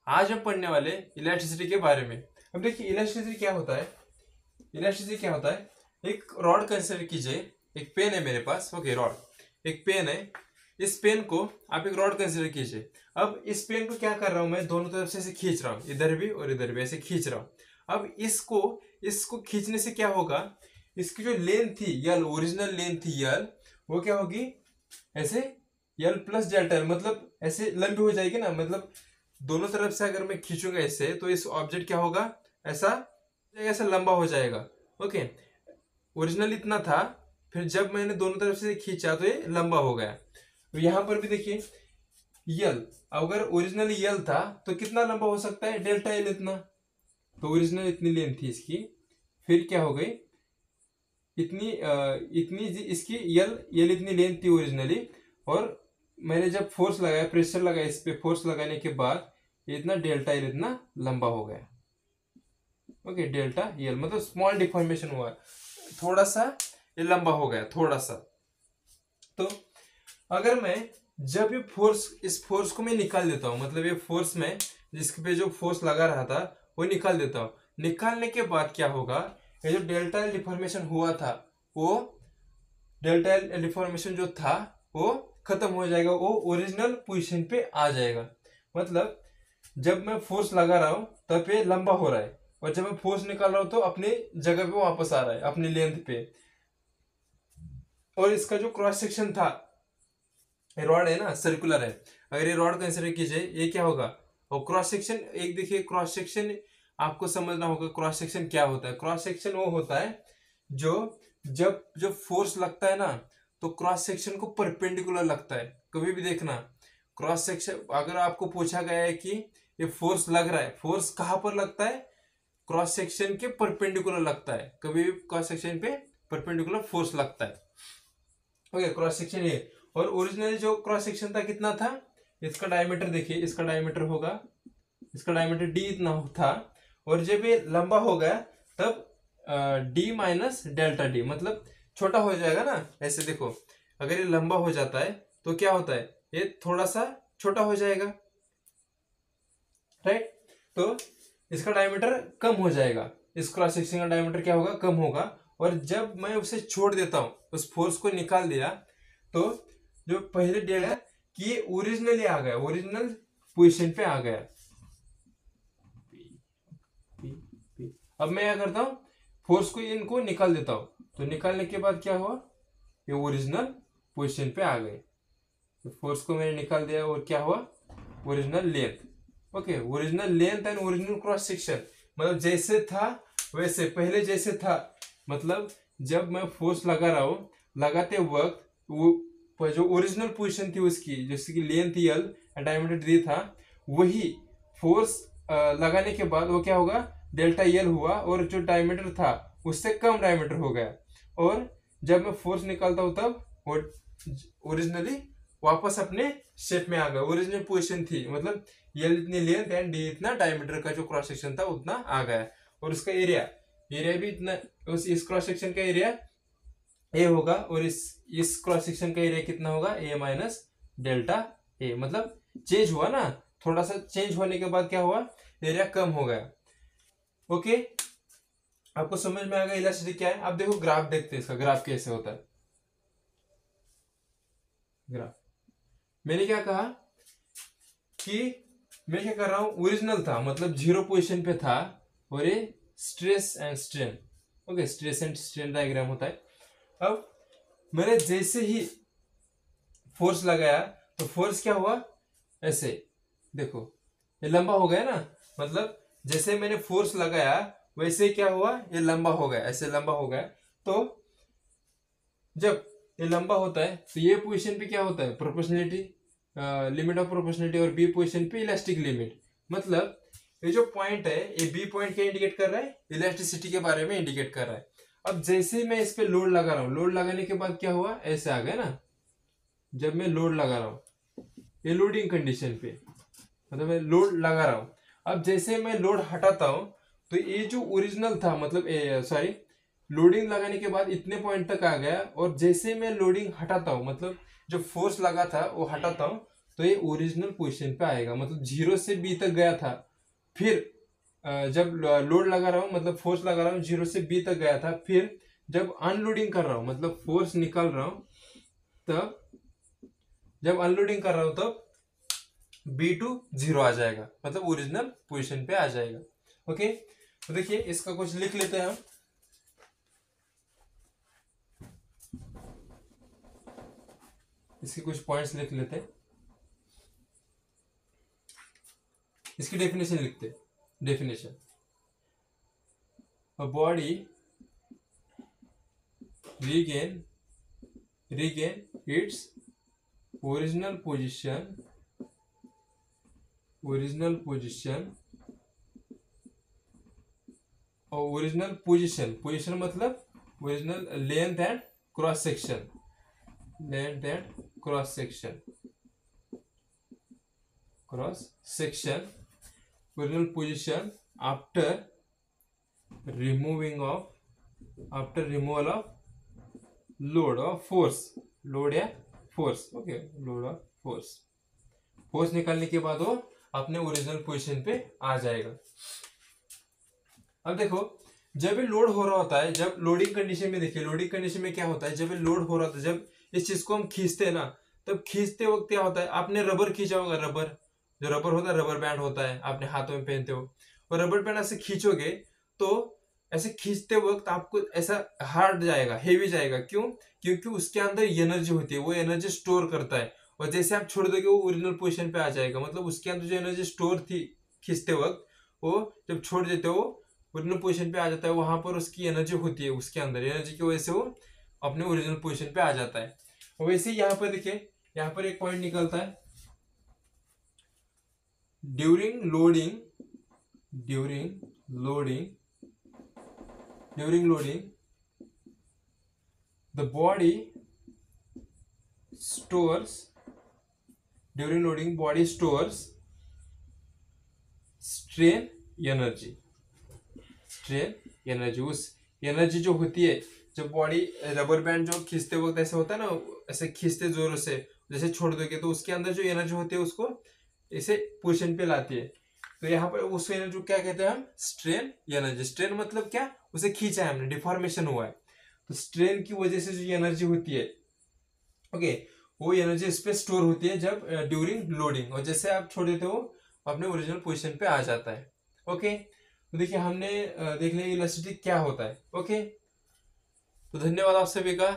आज हम पढ़ने वाले इलेक्ट्रिसिटी के बारे में। अब देखिए इलेक्ट्रिसिटी क्या होता है। इलेक्ट्रिसिटी क्या होता है, एक रॉड कंसिडर कीजिए, एक पेन है मेरे पास, ओके रॉड, एक पेन है। इस पेन को आप एक रॉड कंसिडर कीजिए। अब इस पेन को क्या कर रहा हूं मैं, दोनों तरफ से ऐसे खींच रहा हूं, इधर भी और इधर भी ऐसे खींच रहा हूं। अब इसको खींचने से क्या होगा, इसकी जो लेंथ थी यल, ओरिजिनल लेंथ थी यल, वो क्या होगी ऐसे यल प्लस डेल्टा, मतलब ऐसे लंबी हो जाएगी ना। मतलब दोनों तरफ से अगर मैं खींचूंगा इससे तो इस ऑब्जेक्ट क्या होगा, ऐसा ऐसा लंबा हो जाएगा। ओके, ओरिजिनल इतना था, फिर जब मैंने दोनों तरफ से खींचा तो ये लंबा हो गया। तो यहां पर भी देखिए यल, अगर ओरिजिनल यल था तो कितना लंबा हो सकता है, डेल्टा एल इतना। तो ओरिजिनल इतनी लेंथ थी इसकी, फिर क्या हो गई इतनी इतनी इसकी यल इतनी लेंथ थी ओरिजिनली, और मैंने जब फोर्स लगाया, प्रेशर लगाया इस पे, फोर्स लगाने के बाद इतना डेल्टा एल इतना लंबा हो गया। ओके, डेल्टा एल मतलब स्मॉल डिफॉर्मेशन हुआ, थोड़ा सा ये लंबा हो गया थोड़ा सा। तो अगर मैं जब ये फोर्स, इस फोर्स को मैं निकाल देता हूं, मतलब ये फोर्स में जिसके पे जो फोर्स लगा रहा था वो निकाल देता हूं। निकालने के बाद क्या होगा, ये जो डेल्टा एल डिफॉर्मेशन हुआ था, वो डेल्टा एल डिफॉर्मेशन जो था वो खत्म हो जाएगा, वो ओरिजिनल पोजीशन पे आ जाएगा। मतलब जब मैं फोर्स लगा रहा हूं तब ये लंबा हो रहा है, और जब मैं फोर्स निकाल रहा हूं तो अपनी जगह पे वापस आ रहा है, अपनी लेंथ पे। और इसका जो क्रॉस सेक्शन था, रॉड है ना, सर्कुलर है, अगर ये रॉड कंसिडर कीजिए, ये क्या होगा, और क्रॉस सेक्शन एक देखिए, क्रॉस सेक्शन आपको समझना होगा। क्रॉस सेक्शन क्या होता है, क्रॉस सेक्शन वो होता है जो जब फोर्स लगता है ना, तो क्रॉस सेक्शन को परपेंडिकुलर लगता है। कभी भी देखना क्रॉस सेक्शन, अगर आपको पूछा गया है कि ये फोर्स लग रहा है, फोर्स कहां पर लगता है, क्रॉस सेक्शन के परपेंडिकुलर लगता है। कभी भी क्रॉस सेक्शन पे परपेंडिकुलर फोर्स लगता है। ओके, क्रॉस सेक्शन ये। और ओरिजिनली जो क्रॉस सेक्शन था कितना था, इसका डायमीटर देखिए, इसका डायमीटर होगा, इसका डायमीटर डी इतना था, और जब ये लंबा हो गया तब डी माइनस डेल्टा डी, मतलब छोटा हो जाएगा ना। ऐसे देखो, अगर ये लंबा हो जाता है तो क्या होता है, ये थोड़ा सा छोटा हो जाएगा, राइट। तो इसका डायमीटर कम हो जाएगा, इस क्रॉस सेक्शन का डायमीटर क्या होगा, कम होगा। और जब मैं उसे छोड़ देता हूं, उस फोर्स को निकाल दिया, तो जो पहले डेल्टा कि ये ओरिजिनली आ गया, ओरिजिनल पोजीशन पे आ गया। अब मैं क्या करता हूं, फोर्स को इनको निकाल देता हूं, तो निकालने के बाद क्या हुआ, ये ओरिजिनल पोजीशन पे आ गए। तो फोर्स को मैंने निकाल दिया और क्या हुआ, original length. Okay, original length and original cross section, मतलब जैसे था वैसे, पहले जैसे था। मतलब जब मैं फोर्स लगा रहा हूं, लगाते वक्त वो जो ओरिजिनल पोजीशन थी उसकी, जैसे कि लेंथ यल डायमीटर डी था, वही फोर्स लगाने के बाद वो क्या होगा, डेल्टा यल हुआ, और जो डायमीटर था उससे कम डायमीटर हो गया। और जब मैं फोर्स निकालता हूं तब वो ओरिजिनली वापस अपने शेप में आ गया, ओरिजिनल पोजीशन थी, मतलब यल इतनी लेंथ एंड डी इतना डायमीटर का जो क्रॉस सेक्शन था उतना आ गया। और उसका एरिया भी इतना, इस क्रॉस सेक्शन का एरिया ए होगा, और इस क्रॉस सेक्शन का एरिया कितना होगा, ए माइनस डेल्टा ए। मतलब चेंज हुआ ना, थोड़ा सा चेंज होने के बाद क्या हुआ, एरिया कम हो गया। ओके, आपको समझ में आ गया इलास्टिसिटी क्या है। अब देखो ग्राफ देखते हैं, इसका ग्राफ कैसे होता है। ग्राफ मैंने क्या कहा कि मैं क्या कर रहा हूं, ओरिजिनल था, मतलब जीरो पोजीशन पे था, और ये stress and strain. Okay, stress and strain diagram होता है। अब मैंने जैसे ही फोर्स लगाया तो फोर्स क्या हुआ, ऐसे देखो ये लंबा हो गया ना, मतलब जैसे मैंने फोर्स लगाया वैसे क्या हुआ, ये लंबा हो गया, ऐसे लंबा हो गया। तो जब ये लंबा होता है तो ये पोजीशन पे क्या होता है, प्रोपोर्शनलिटी, लिमिट ऑफ प्रोपोर्शनलिटी, और बी पोजीशन पे इलास्टिक लिमिट। मतलब ये जो पॉइंट है, ये बी पॉइंट क्या इंडिकेट कर रहा है, इलास्टिसिटी के बारे में इंडिकेट कर रहा है। अब जैसे मैं इस पे लोड लगा रहा हूं, लोड लगाने के बाद क्या हुआ, ऐसे आ गया ना। जब मैं लोड लगा रहा हूं, ये लोडिंग कंडीशन पे, मतलब मैं लोड लगा रहा हूं, अब जैसे मैं लोड हटाता हूं तो ये जो ओरिजिनल था, मतलब सॉरी, लोडिंग लगाने के बाद इतने पॉइंट तक आ गया, और जैसे मैं लोडिंग हटाता हूं, मतलब जो फोर्स लगा था वो हटाता हूं, तो ये ओरिजिनल पोजीशन पे आएगा, मतलब 0 से B तक गया था, फिर जब लोड लगा रहा हूँ मतलब फोर्स लगा रहा हूँ 0 से B तक गया था, फिर जब अनलोडिंग कर रहा हूँ मतलब फोर्स निकाल रहा हूँ, तब जब अनलोडिंग कर रहा हूँ तब B2 0 आ जाएगा, मतलब ओरिजिनल पोजीशन पे आ जाएगा। ओके, तो देखिए इसका कुछ लिख लेते हैं हम। इसके कुछ पॉइंट्स लिख लेते हैं, इसकी डेफिनेशन लिखते हैं। Definition, a body regain its original position और पोजीशन मतलब original length and cross section, original position after removal of load और फोर्स, ओके, लोड और फोर्स निकालने के बाद वो अपने ओरिजिनल पोजीशन पे आ जाएगा। अब देखो, जब ये लोड हो रहा होता है, जब लोडिंग कंडीशन में, देखिए लोडिंग कंडीशन में क्या होता है, जब ये लोड हो रहा होता है, जब इस चीज को हम खींचते हैं ना, तब खींचते वक्त क्या होता है, आपने रबर खींचा होगा, जो रबर होता है, रबर बैंड होता है, आपने हाथों में पहनते हो, और रबर बैंड ऐसे खींचोगे तो ऐसे खींचते वक्त आपको ऐसा हार्ड जाएगा, हेवी जाएगा। क्यों? क्योंकि उसके अंदर एनर्जी होती है, वो एनर्जी स्टोर करता है, और जैसे आप छोड़ दोगे वो ओरिजिनल पोजीशन पे आ जाएगा। मतलब उसके अंदर जो एनर्जी स्टोर थी खींचते वक्त, वो जब छोड़ देते हो ओरिजिनल पोजीशन पे आ जाता है। वहां पर उसकी एनर्जी होती है, उसके अंदर एनर्जी की वजह से वो अपने ओरिजिनल पोजीशन पे आ जाता है। और वैसे ही यहाँ पर देखिए, यहाँ पर एक पॉइंट निकलता है, during loading the body stores strain energy, उस एनर्जी जो होती है, जब बॉडी रबर बैंड जो खींचते वक्त ऐसे होता है ना, ऐसे खींचते जोरों से, जैसे छोड़ दोगे तो उसके अंदर जो एनर्जी होती है उसको ऐसे पोजीशन पे लाती है। तो यहाँ पर उस एनर्जी क्या कहते हैं हम, स्ट्रेन एनर्जी। स्ट्रेन मतलब क्या, उसे खींचा है हमने, डिफॉर्मेशन हुआ है, तो स्ट्रेन की वजह से जो एनर्जी होती है, ओके, वो एनर्जी इस पे स्टोर होती है जब ड्यूरिंग लोडिंग, और जैसे आप छोड़ देते हो अपने ओरिजिनल पोजीशन पे आ जाता है। ओके, तो देखिए हमने देख लिया इलास्टिसिटी क्या होता है। ओके, तो धन्यवाद आप सभी का।